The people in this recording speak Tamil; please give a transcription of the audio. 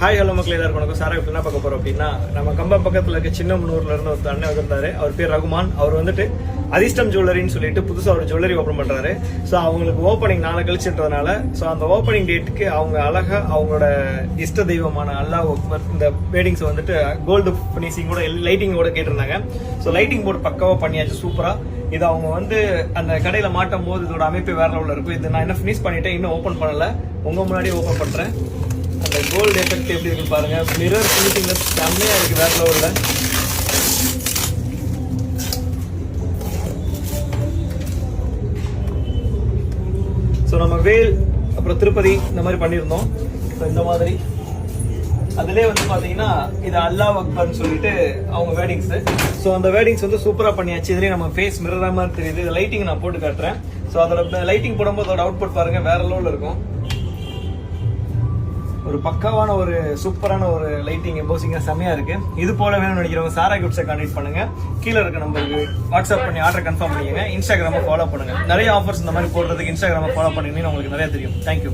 ஹாய் ஹலோ மக்கள் எல்லாருக்கும் வணக்கம். சாரா இப்போ என்ன பார்க்க போறோம் அப்படின்னா, நம்ம கம்பம் பக்கத்துல இருக்க சின்னமனூர்ல இருந்து ஒரு அண்ணன் வந்திருந்தாரு. அவர் பேர் ரகுமான். அவர் வந்துட்டு அதிர்ஷ்டம் ஜுவல்லரின்னு சொல்லிட்டு புதுசா ஒரு ஜுவல்லரி ஓபன் பண்றாரு. ஸோ அவங்களுக்கு ஓப்பனிங் நாளை கழிச்சுன்றதுனால ஸோ அந்த ஓப்பனிங் டேட்டுக்கு அவங்க அழகா அவங்களோட இஷ்ட தெய்வமான அல்லாஹ் அக்பர் இந்த வேடிங்ஸ் வந்துட்டு கோல்டு பினிஷிங் கூட லைட்டிங்கோட கேட்டிருந்தாங்க. ஸோ லைட்டிங் போர்டு பக்காவா பண்ணியாச்சு சூப்பரா. இது அவங்க வந்து அந்த கடையில மாட்டும் போது இதோட அமைப்பு வேற லெவலில் இருக்கும். இது நான் என்ன ஃபினிஷ் பண்ணிட்டேன், இன்னும் ஓப்பன் பண்ணல, உங்க முன்னாடி ஓப்பன் பண்றேன். அந்த கோல்டு எஃபெக்ட் எப்படி இருக்குன்னு பாருங்க. மிரர் ஃபினிஷிங்ல செம்மையா இருக்கு வேற லெவல்ல. ஸோ நம்ம வேல் அப்புறம் திருப்பதி இந்த மாதிரி பண்ணியிருந்தோம். ஸோ இந்த மாதிரி அதுலேயே வந்து பார்த்தீங்கன்னா இது அல்லாஹ் அக்பர்னு சொல்லிட்டு அவங்க வேர்டிங்ஸ். ஸோ அந்த வேர்டிங்ஸ் வந்து சூப்பராக பண்ணியாச்சு. இதுலேயே நம்ம ஃபேஸ் மிரர் மாதிரி தெரியுது. இது லைட்டிங் நான் போட்டு காட்டுறேன். ஸோ அதோட லைட்டிங் போடும்போது அதோட அவுட்புட் பாருங்க வேற லெவலில் இருக்கும். ஒரு பக்காவான ஒரு சூப்பரான ஒரு லைட்டிங் எம்போசிங்கா செம்மையா இருக்கு. இது போல வேணும்னு நினைக்கிறவங்க சாரா கிஃப்ட்ஸை கான்டாக்ட் பண்ணுங்க. கீழே இருக்க நம்பருக்கு வாட்ஸ்அப் பண்ணி ஆர்டர் கன்ஃபார்ம் பண்ணிக்கங்க. இன்ஸ்டாகிராமை ஃபாலோ பண்ணுங்க. நிறைய ஆஃபர்ஸ் இந்த மாதிரி போடுறதுக்கு இன்ஸ்டாகிராமை ஃபாலோ பண்ணீங்கன்னா உங்களுக்கு நிறைய தெரியும். தேங்க்யூ.